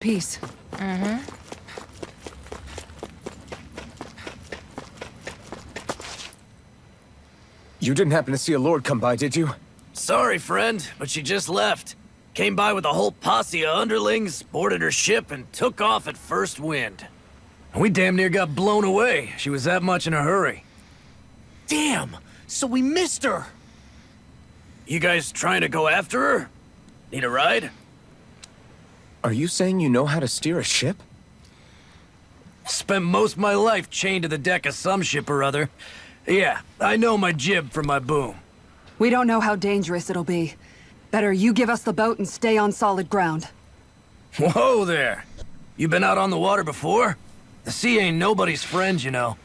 Peace. You didn't happen to see a lord come by, did you? Sorry, friend, but she just left. Came by with a whole posse of underlings, boarded her ship, and took off at first wind. We damn near got blown away. She was that much in a hurry. Damn! So we missed her! You guys trying to go after her? Need a ride? Are you saying you know how to steer a ship? Spent most of my life chained to the deck of some ship or other. Yeah, I know my jib from my boom. We don't know how dangerous it'll be. Better you give us the boat and stay on solid ground. Whoa there! You been out on the water before? The sea ain't nobody's friend, you know.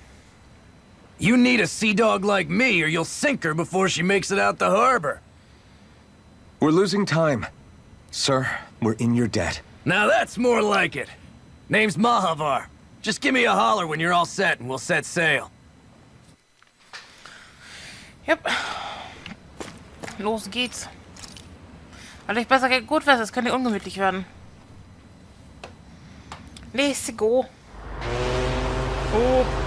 You need a sea dog like me, or you'll sink her before she makes it out the harbor. We're losing time. Sir, we're in your debt. Now that's more like it. Name's Mahavar. Just give me a holler when you're all set and we'll set sail. Jupp. Los geht's. Weil ich besser gut weiß, es könnte ungemütlich werden. Let's go. Oh.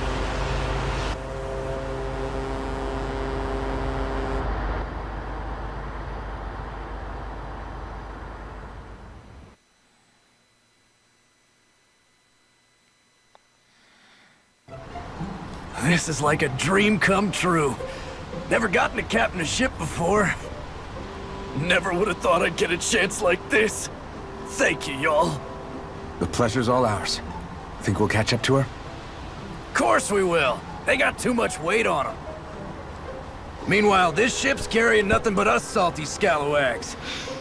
This is like a dream come true. Never gotten to captain a ship before. Never would have thought I'd get a chance like this. Thank you, y'all. The pleasure's all ours. Think we'll catch up to her? Course we will. They got too much weight on them. Meanwhile, this ship's carrying nothing but us salty scalawags.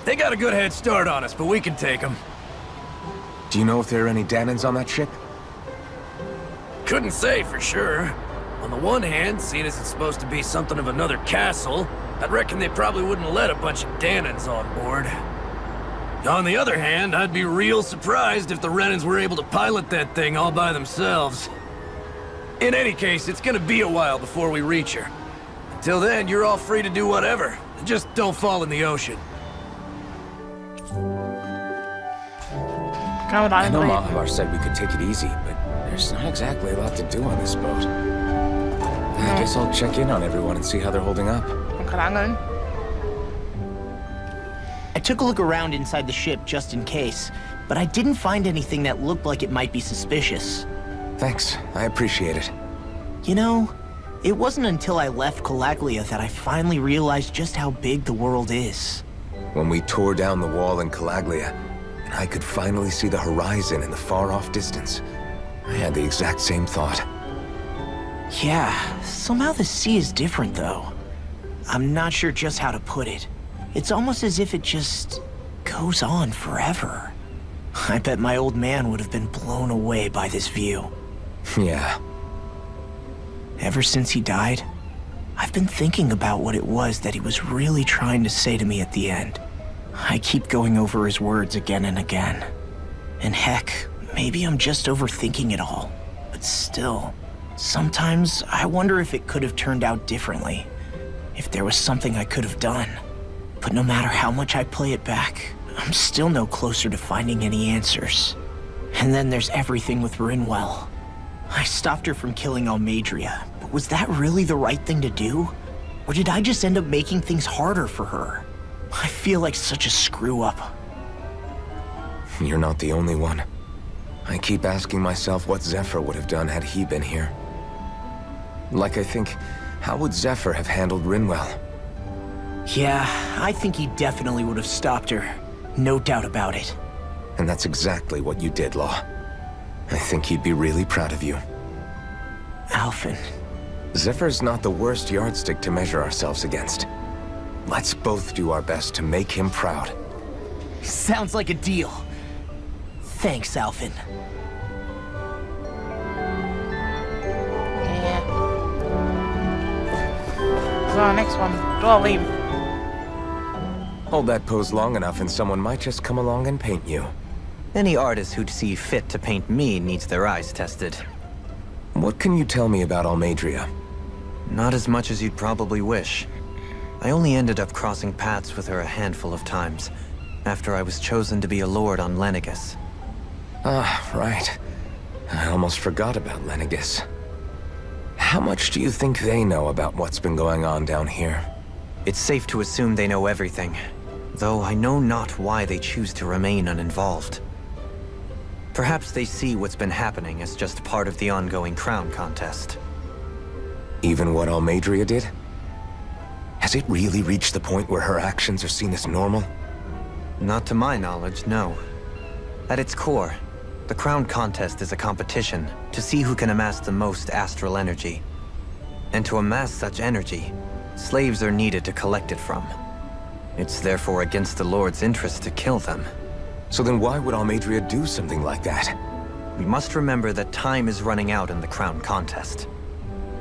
They got a good head start on us, but we can take them. Do you know if there are any Danans on that ship? Couldn't say for sure. On the one hand, seeing as it's supposed to be something of another castle, I'd reckon they probably wouldn't let a bunch of Danans on board. On the other hand, I'd be real surprised if the Renans were able to pilot that thing all by themselves. In any case, it's gonna be a while before we reach her. Until then, you're all free to do whatever. Just don't fall in the ocean. I know Mahavar said we could take it easy, but there's not exactly a lot to do on this boat. I guess I'll check in on everyone and see how they're holding up. Man kann angeln. I took a look around inside the ship just in case, but I didn't find anything that looked like it might be suspicious. Thanks, I appreciate it. You know, it wasn't until I left Calaglia that I finally realized just how big the world is. When we tore down the wall in Calaglia, and I could finally see the horizon in the far-off distance, I had the exact same thought. Yeah, somehow the sea is different though. I'm not sure just how to put it. It's almost as if it just goes on forever. I bet my old man would have been blown away by this view. Yeah. Ever since he died, I've been thinking about what it was that he was really trying to say to me at the end. I keep going over his words again and again. And heck, maybe I'm just overthinking it all. But still, sometimes I wonder if it could have turned out differently. If there was something I could have done. But no matter how much I play it back, I'm still no closer to finding any answers. And then there's everything with Rinwell. I stopped her from killing Almeidria, but was that really the right thing to do? Or did I just end up making things harder for her? I feel like such a screw-up. You're not the only one. I keep asking myself what Zephyr would have done had he been here. Like I think, how would Zephyr have handled Rinwell? Yeah, I think he definitely would have stopped her. No doubt about it. And that's exactly what you did, Law. I think he'd be really proud of you. Alphen. Zephyr's not the worst yardstick to measure ourselves against. Let's both do our best to make him proud. Sounds like a deal. Thanks, Alphen. Yeah. So, next one. Doorleave. Hold that pose long enough and someone might just come along and paint you. Any artist who'd see fit to paint me needs their eyes tested. What can you tell me about Almeidria? Not as much as you'd probably wish. I only ended up crossing paths with her a handful of times, after I was chosen to be a lord on Lenegus. Ah, right. I almost forgot about Lenegis. How much do you think they know about what's been going on down here? It's safe to assume they know everything, though I know not why they choose to remain uninvolved. Perhaps they see what's been happening as just part of the ongoing crown contest. Even what Almeidria did? Has it really reached the point where her actions are seen as normal? Not to my knowledge, no. At its core, the crown contest is a competition to see who can amass the most astral energy. And to amass such energy, slaves are needed to collect it from. It's therefore against the Lord's interest to kill them. So then why would Almeidria do something like that? We must remember that time is running out in the crown contest.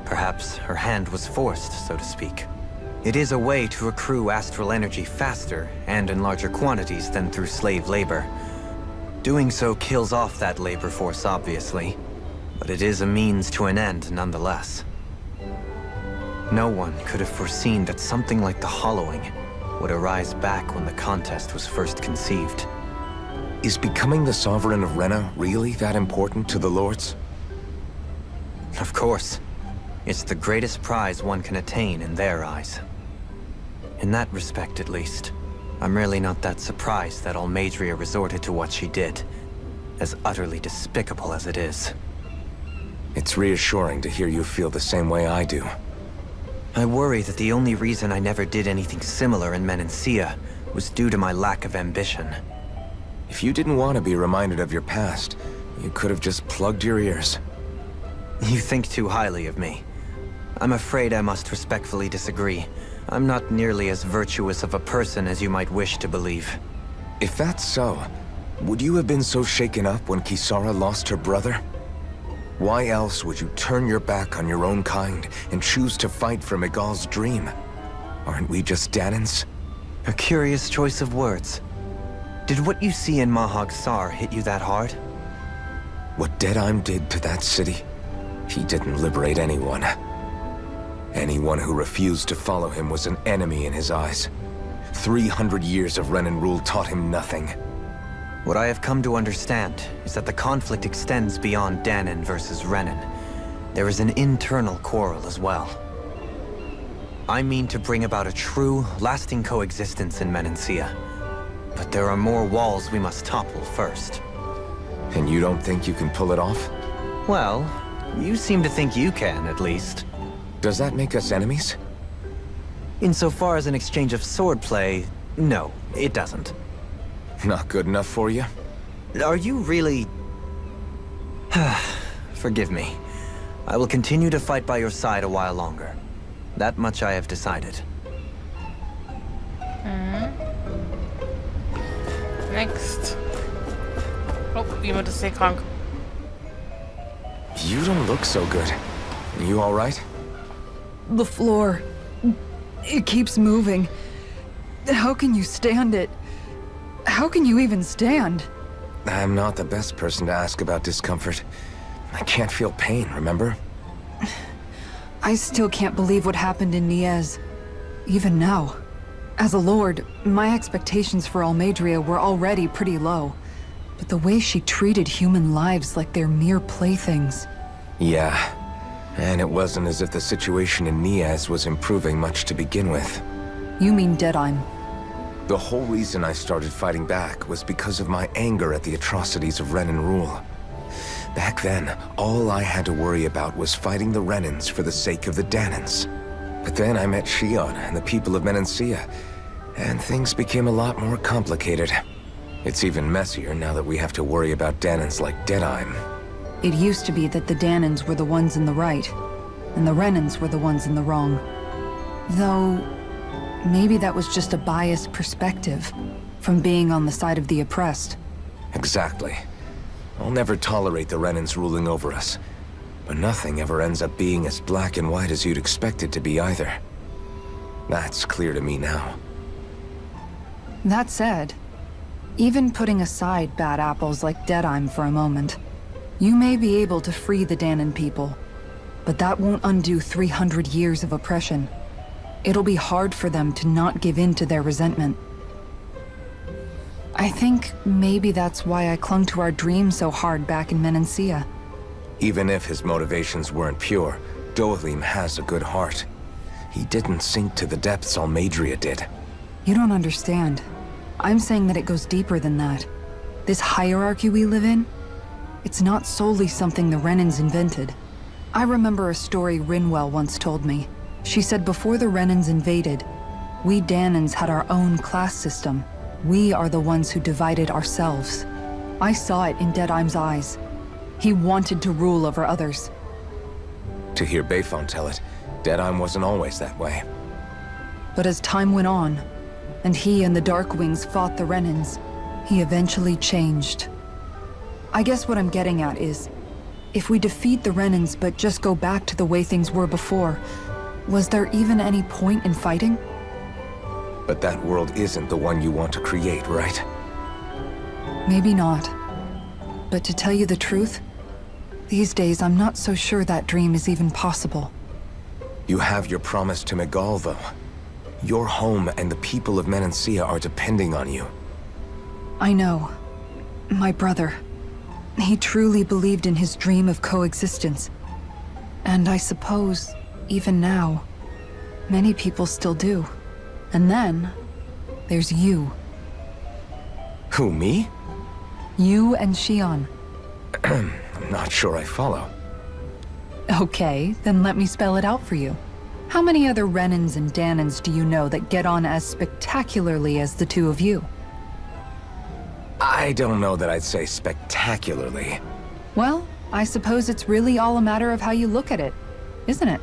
Perhaps her hand was forced, so to speak. It is a way to accrue astral energy faster and in larger quantities than through slave labor. Doing so kills off that labor force, obviously, but it is a means to an end nonetheless. No one could have foreseen that something like the Hollowing would arise back when the contest was first conceived. Is becoming the Sovereign of Rena really that important to the Lords? Of course. It's the greatest prize one can attain in their eyes. In that respect, at least, I'm really not that surprised that Almeidria resorted to what she did, as utterly despicable as it is. It's reassuring to hear you feel the same way I do. I worry that the only reason I never did anything similar in Menancia was due to my lack of ambition. If you didn't want to be reminded of your past, you could have just plugged your ears. You think too highly of me. I'm afraid I must respectfully disagree. I'm not nearly as virtuous of a person as you might wish to believe. If that's so, would you have been so shaken up when Kisara lost her brother? Why else would you turn your back on your own kind and choose to fight for Miguel's dream? Aren't we just Danans? A curious choice of words. Did what you see in Mahag Sar hit you that hard? What Deadheim did to that city, he didn't liberate anyone. Anyone who refused to follow him was an enemy in his eyes. 300 years of Renan rule taught him nothing. What I have come to understand is that the conflict extends beyond Danan versus Renan. There is an internal quarrel as well. I mean to bring about a true, lasting coexistence in Menancia. But there are more walls we must topple first. And you don't think you can pull it off? Well, you seem to think you can, at least. Does that make us enemies? Insofar as an exchange of swordplay, no, it doesn't. Not good enough for you? Are you really... Forgive me. I will continue to fight by your side a while longer. That much I have decided. Next. Oh, jemand ist sehr krank. You don't look so good. You all right? The floor. It keeps moving. How can you stand it? How can you even stand? I'm not the best person to ask about discomfort. I can't feel pain, remember? I still can't believe what happened in Niez. Even now. As a lord, my expectations for Almeidria were already pretty low. But the way she treated human lives like they're mere playthings. Yeah. And it wasn't as if the situation in Niez was improving much to begin with. You mean Deadheim. The whole reason I started fighting back was because of my anger at the atrocities of Renan rule. Back then, all I had to worry about was fighting the Renans for the sake of the Danans. But then I met Shion and the people of Menancia, and things became a lot more complicated. It's even messier now that we have to worry about Danans like Deadheim. It used to be that the Danans were the ones in the right, and the Renans were the ones in the wrong. Though, maybe that was just a biased perspective from being on the side of the oppressed. Exactly. I'll never tolerate the Renans ruling over us. But nothing ever ends up being as black and white as you'd expect it to be either. That's clear to me now. That said, even putting aside bad apples like Deadheim for a moment, you may be able to free the Danan people. But that won't undo 300 years of oppression. It'll be hard for them to not give in to their resentment. I think maybe that's why I clung to our dream so hard back in Menancia. Even if his motivations weren't pure, Dohalim has a good heart. He didn't sink to the depths Almeidria did. You don't understand. I'm saying that it goes deeper than that. This hierarchy we live in, it's not solely something the Renans invented. I remember a story Rinwell once told me. She said before the Renans invaded, we Danans had our own class system. We are the ones who divided ourselves. I saw it in Deadheim's eyes. He wanted to rule over others. To hear Bayfon tell it, Deadheim wasn't always that way. But as time went on, and he and the Darkwings fought the Renans, he eventually changed. I guess what I'm getting at is, if we defeat the Renans but just go back to the way things were before, was there even any point in fighting? But that world isn't the one you want to create, right? Maybe not. But to tell you the truth, these days I'm not so sure that dream is even possible. You have your promise to Megal, though. Your home and the people of Menancia are depending on you. I know. My brother. He truly believed in his dream of coexistence. And I suppose, even now, many people still do. And then, there's you. Who, me? You and Shion. I'm not sure I follow. Okay, then let me spell it out for you. How many other Renans and Danans do you know that get on as spectacularly as the two of you? I don't know that I'd say spectacularly. Well, I suppose it's really all a matter of how you look at it, isn't it?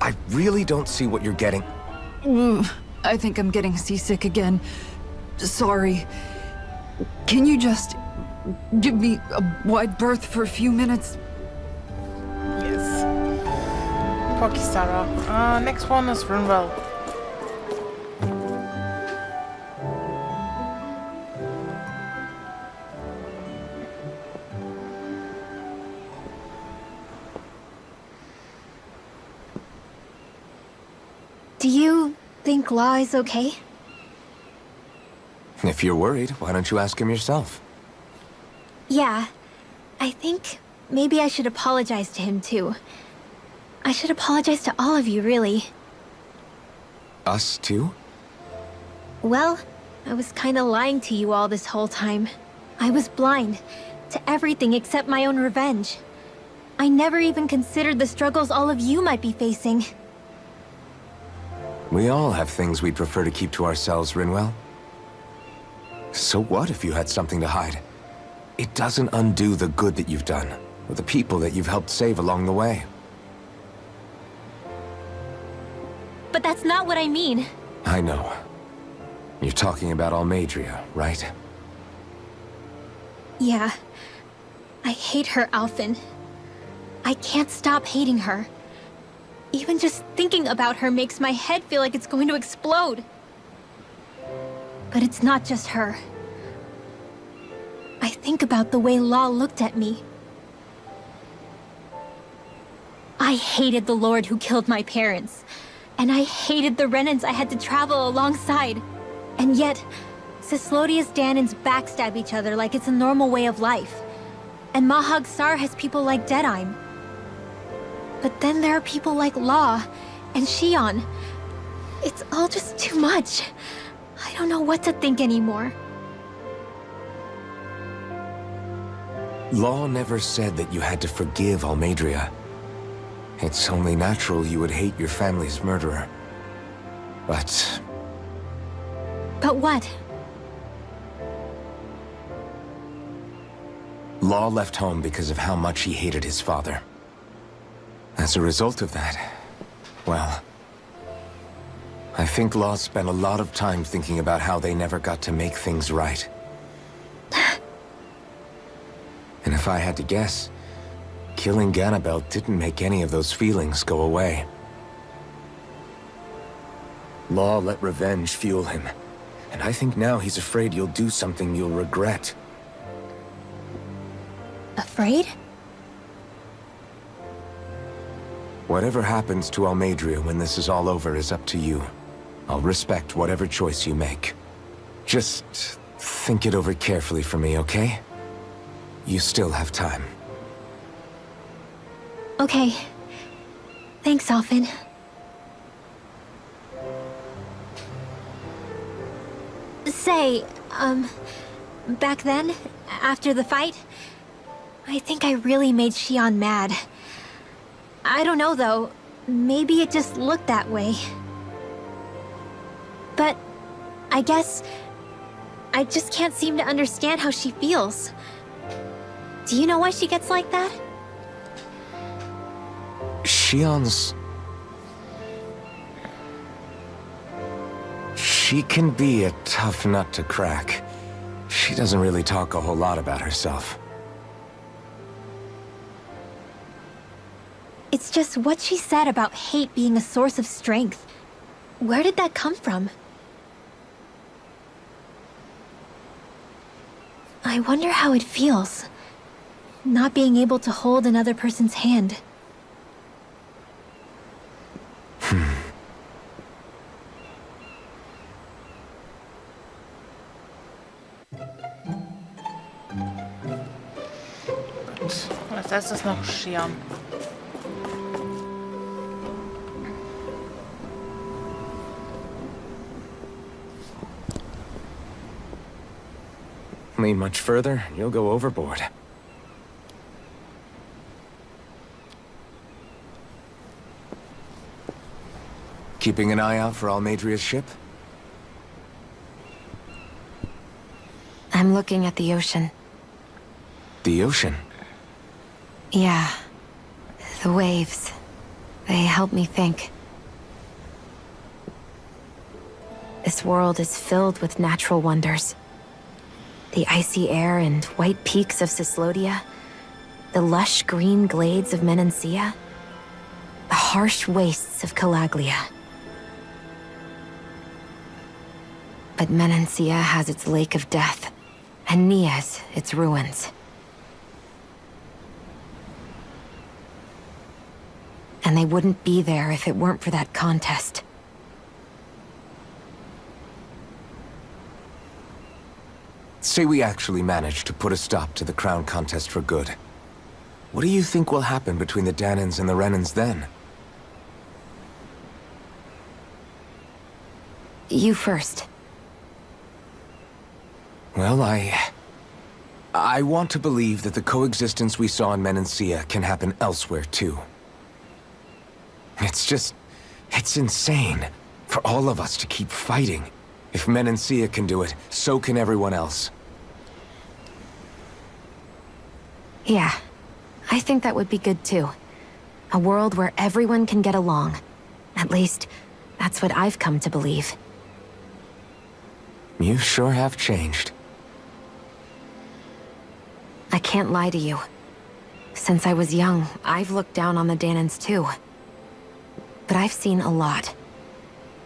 I really don't see what you're getting. I think I'm getting seasick again. Sorry. Can you just give me a wide berth for a few minutes? Yes. Poor Kisara. Next one is Rinwell. Do you think Law is okay? If you're worried, why don't you ask him yourself? Yeah. I think maybe I should apologize to him too. I should apologize to all of you, really. Us too? Well, I was kinda lying to you all this whole time. I was blind to everything except my own revenge. I never even considered the struggles all of you might be facing. We all have things we'd prefer to keep to ourselves, Rinwell. So what if you had something to hide? It doesn't undo the good that you've done, or the people that you've helped save along the way. But that's not what I mean. I know. You're talking about Almeidria, right? Yeah. I hate her, Alphen. I can't stop hating her. Even just thinking about her makes my head feel like it's going to explode. But it's not just her. I think about the way Law looked at me. I hated the Lord who killed my parents. And I hated the Renans I had to travel alongside. And yet, Cislodius Danans backstab each other like it's a normal way of life. And Mahag Sar has people like Deadheim. But then there are people like Law and Shion. It's all just too much. I don't know what to think anymore. Law never said that you had to forgive Almeidria. It's only natural you would hate your family's murderer. But But what? Law left home because of how much he hated his father. As a result of that, well, I think Law spent a lot of time thinking about how they never got to make things right. And if I had to guess, killing Ganabel didn't make any of those feelings go away. Law let revenge fuel him, and I think now he's afraid you'll do something you'll regret. Afraid? Whatever happens to Almeidria when this is all over is up to you. I'll respect whatever choice you make. Just Think it over carefully for me, okay? You still have time. Okay. Thanks, Alphen. Say, back then, after the fight, I think I really made Xion mad. I don't know, though. Maybe it just looked that way. But I guess I just can't seem to understand how she feels. Do you know why she gets like that? Xion's... She can be a tough nut to crack. She doesn't really talk a whole lot about herself. It's just what she said about hate being a source of strength. Where did that come from? I wonder how it feels, not being able to hold another person's hand. Als erstes noch Xion. Lean much further, you'll go overboard. Keeping an eye out for Almeidria's ship? I'm looking at the ocean. The ocean? Yeah. The waves. They help me think. This world is filled with natural wonders. The icy air and white peaks of Cislodia, the lush green glades of Menancia, the harsh wastes of Calaglia. But Menancia has its Lake of Death, and Nias its ruins. And they wouldn't be there if it weren't for that contest. Say we actually manage to put a stop to the crown contest for good. What do you think will happen between the Dahnans and the Renans then? You first. Well, I want to believe that the coexistence we saw in Menancia can happen elsewhere, too. It's insane for all of us to keep fighting. If Menancia can do it, so can everyone else. Yeah, I think that would be good too. A world where everyone can get along. At least, that's what I've come to believe. You sure have changed. I can't lie to you. Since I was young, I've looked down on the Dahnans too. But I've seen a lot.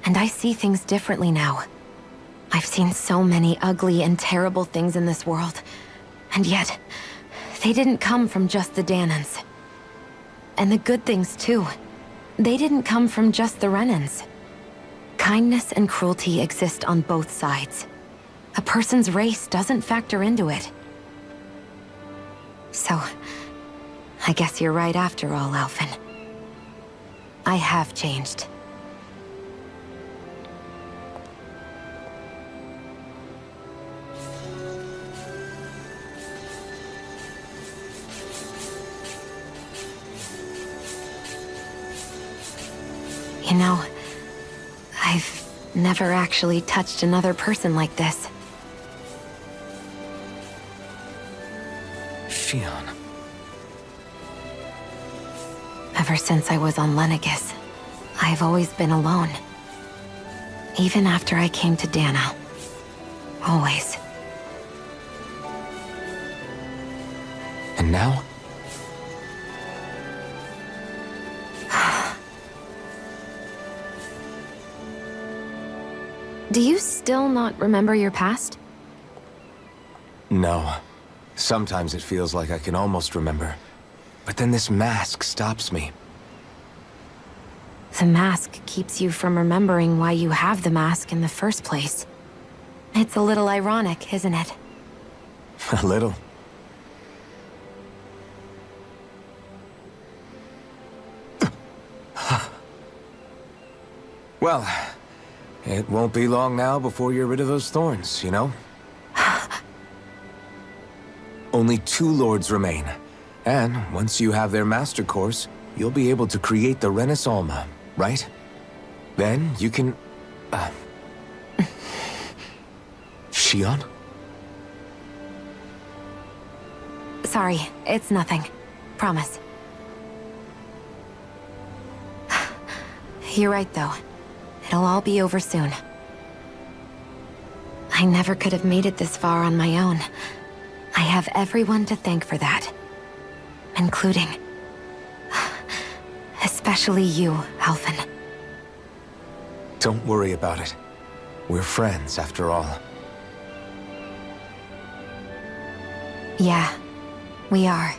And I see things differently now. I've seen so many ugly and terrible things in this world. And yet, they didn't come from just the Dahnans. And the good things too. They didn't come from just the Renans. Kindness and cruelty exist on both sides. A person's race doesn't factor into it. So, I guess you're right after all, Alphen. I have changed. You know, I've never actually touched another person like this. Xion. Ever since I was on Lenegis, I've always been alone. Even after I came to Dana. Always. And now? Do you still not remember your past? No. Sometimes it feels like I can almost remember. But then this mask stops me. The mask keeps you from remembering why you have the mask in the first place. It's a little ironic, isn't it? A little. Well, it won't be long now before you're rid of those thorns, you know? Only 2 lords remain. And once you have their master course, you'll be able to create the Renis Alma, right? Then you can... Shion? Sorry, it's nothing. Promise. You're right, though. It'll all be over soon. I never could have made it this far on my own. I have everyone to thank for that. Including... especially you, Alphen. Don't worry about it. We're friends, after all. Yeah, we are.